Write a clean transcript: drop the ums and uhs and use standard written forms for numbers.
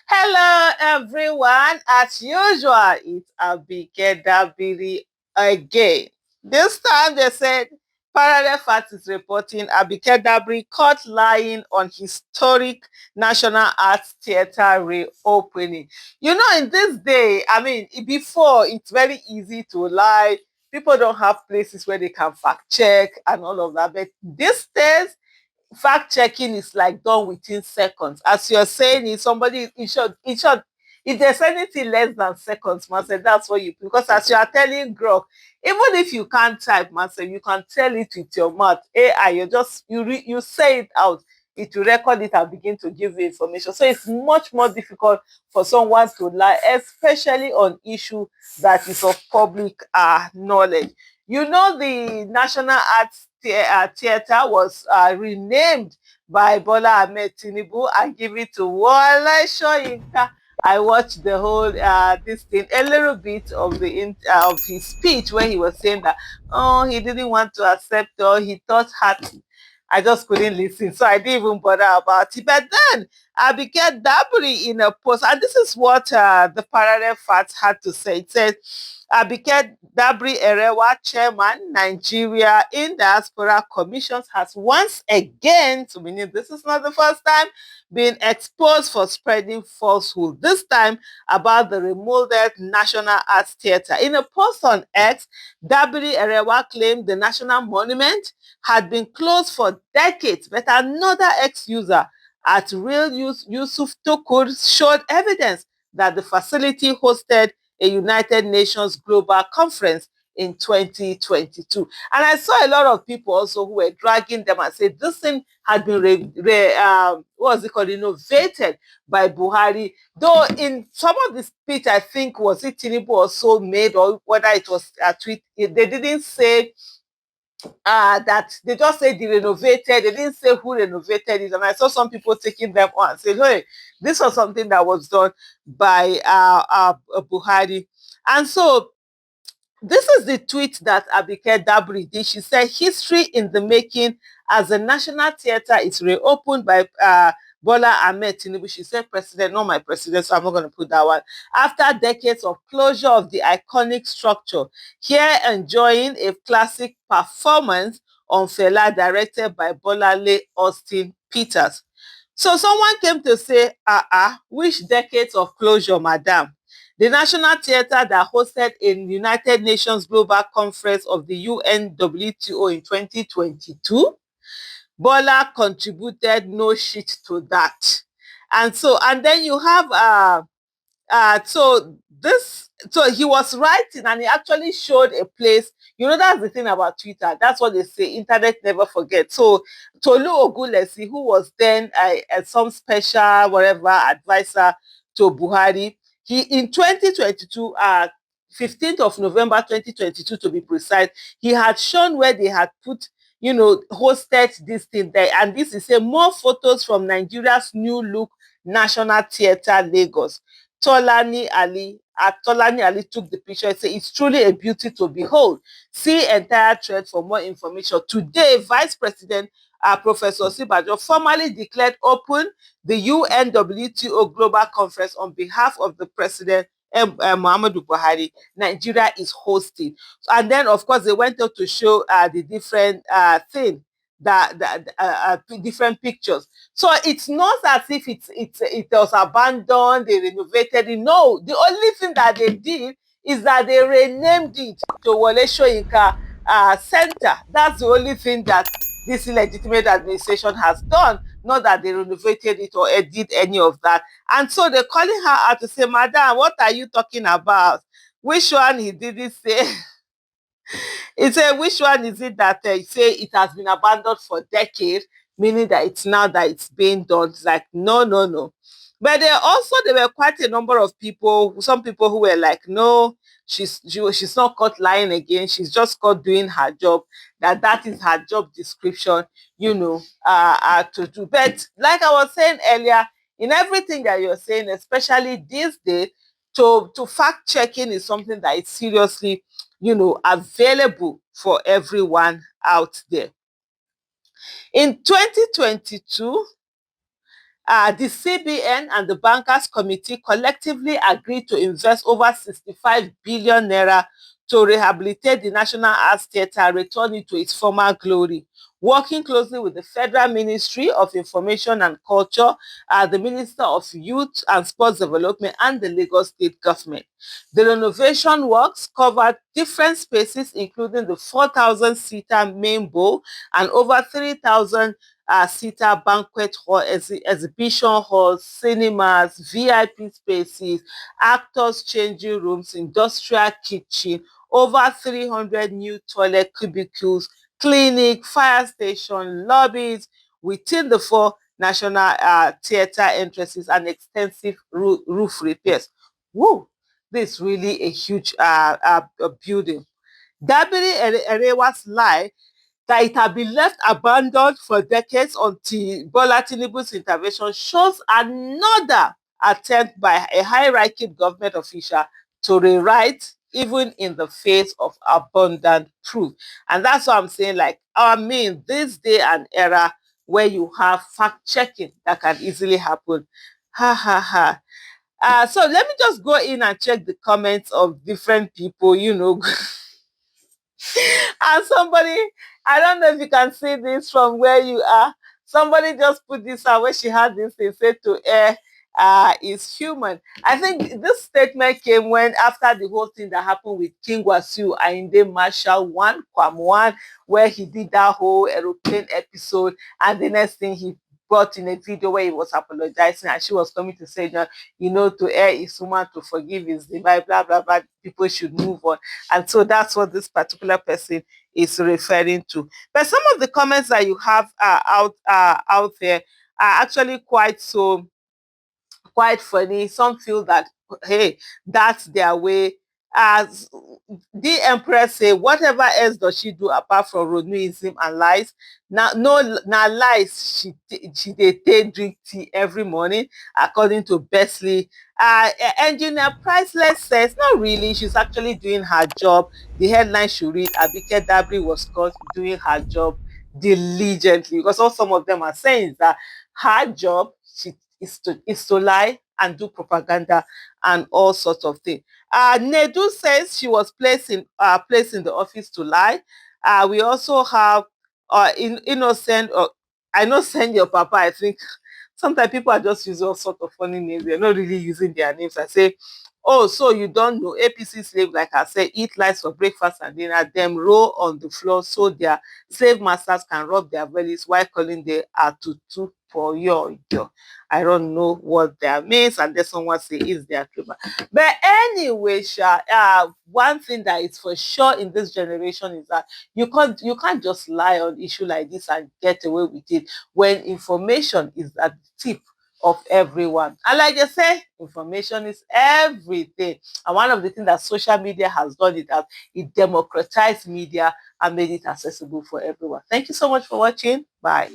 Hello, everyone. As usual, it's Abike Dabiri again. This time they said Parallel Fact is reporting Abike Dabiri caught lying on historic National Arts Theatre reopening. You know, in this day, before it's very easy to lie. People don't have places where they can fact check and all of that. But these days, fact checking is like done within seconds. As you're saying, if somebody in short, if there's anything less than seconds, Marcel, that's what you, because as you are telling Grok, even if you can't type, Marcel, you can tell it with your mouth. AI, you say it out, it will record it and begin to give you information. So it's much more difficult for someone to lie, especially on issue that is of public knowledge. You know, the National Arts Theatre was renamed by Bola Ahmed Tinubu and given to Wale Soyinka. I watched the whole this thing, a little bit of of his speech where he was saying that he didn't want to accept, or he thought had. I just couldn't listen, so I didn't even bother about it. But then Abike Dabiri in a post, and this is what the Parallel Facts had to say. It said, Abike Dabiri Erewa, chairman, Nigeria in Diaspora Commissions, has once again, so meaning this is not the first time, been exposed for spreading falsehood, this time about the remodeled National Arts Theatre. In a post on X, Dabiri Erewa claimed the National Monument had been closed for decades, but another ex-user at Real Yusuf Tukur showed evidence that the facility hosted a United Nations Global Conference in 2022. And I saw a lot of people also who were dragging them and said this thing had been renovated by Buhari. Though in some of the speech, I think was it Tinubu also made, or whether it was a tweet, they didn't say that, they just say they renovated. They didn't say who renovated it. And I saw some people taking them on and saying, hey, this was something that was done by Buhari. And so this is the tweet that Abike Dabiri did. She said, history in the making as the National Theatre is reopened by Bola Ahmed Tinubu. She said president, not my president, so I'm not going to put that one. After decades of closure of the iconic structure, here enjoying a classic performance on Fela directed by Bolale Austin Peters. So someone came to say, which decades of closure, madam? The National Theatre that hosted a United Nations Global Conference of the UNWTO in 2022, Bola contributed no shit to that. And then you have so he was writing and he actually showed a place. You know, that's the thing about Twitter. That's what they say, internet never forgets. So Tolu Ogulesi, who was then some special whatever advisor to Buhari, he in 2022, 15th of November 2022 to be precise, he had shown where they had put, hosted this thing there. And this is more photos from Nigeria's new look National Theatre Lagos. Tolani Ali took the picture and said, it's truly a beauty to behold. See entire thread for more information. Today, Vice President Professor Sibajo formally declared open the UNWTO Global Conference on behalf of the President Muhammadu Buhari. Nigeria is hosting. And then, of course, they went out to show the different thing, different pictures. So it's not as if it was abandoned, they renovated it. No, the only thing that they did is that they renamed it to Wole Soyinka Center. That's the only thing that this illegitimate administration has done, not that they renovated it or did any of that. And so they're calling her out to say, Madam, what are you talking about? Which one he didn't say? He said, which one is it that say it has been abandoned for decades, meaning that it's now that it's being done? It's like, no, no, no. But there were quite a number of people, some people who were like, no, she's not caught lying again. She's just caught doing her job. That is her job description, to do. But like I was saying earlier, in everything that you're saying, especially these days, to fact checking is something that is seriously available for everyone out there. In 2022, The CBN and the Bankers Committee collectively agreed to invest over 65 billion naira to rehabilitate the National Arts Theatre, return it to its former glory. Working closely with the Federal Ministry of Information and Culture, the Minister of Youth and Sports Development, and the Lagos State Government. The renovation works covered different spaces, including the 4,000-seater main bowl and over 3,000 seater banquet hall, exhibition halls, cinemas, VIP spaces, actors changing rooms, industrial kitchen, over 300 new toilet cubicles, clinic, fire station, lobbies within the four national theatre entrances, and extensive roof repairs. Woo! This is really a huge building. Dabiri Erewa's lie that it had been left abandoned for decades until Bola Tinubu's intervention shows another attempt by a high-ranking government official to rewrite even in the face of abundant proof. And that's what I'm saying, like, I mean, this day and era where you have fact-checking that can easily happen. Ha ha ha. So let me just go in and check the comments of different people, and somebody, I don't know if you can see this from where you are. Somebody just put this out where she had this thing said to air is human. I think this statement came when after the whole thing that happened with King Wasiu Ayinde Marshall one, Kwam one, where he did that whole aeroplane episode, and the next thing he brought in a video where he was apologizing and she was coming to say, to err is human, to forgive is divine, blah blah blah. People should move on, and so that's what this particular person is referring to. But some of the comments that you have out there are actually quite funny. Some feel that, hey, that's their way. As the Empress say, whatever else does she do apart from Ronuism and lies? Now, no, now lies. She they take drink tea every morning, according to Besley. Engineer Priceless says, not really. She's actually doing her job. The headline should read, Abike Dabri was caught doing her job diligently, because all some of them are saying is that her job is to lie and do propaganda and all sorts of things. Nedu says she was placed in the office to lie. We also have innocent. I know send your papa. I think sometimes people are just using all sorts of funny names. They're not really using their names. I say, oh, so you don't know APC slave, like I said, eat lice for breakfast and dinner, them roll on the floor so their slave masters can rub their bellies while calling the atutu for your. I don't know what that means, and then someone say is their clever. But anyway, one thing that is for sure in this generation is that you can't just lie on issue like this and get away with it when information is at the tip of everyone. And like I say, information is everything. And one of the things that social media has done is that it democratized media and made it accessible for everyone. Thank you so much for watching. Bye.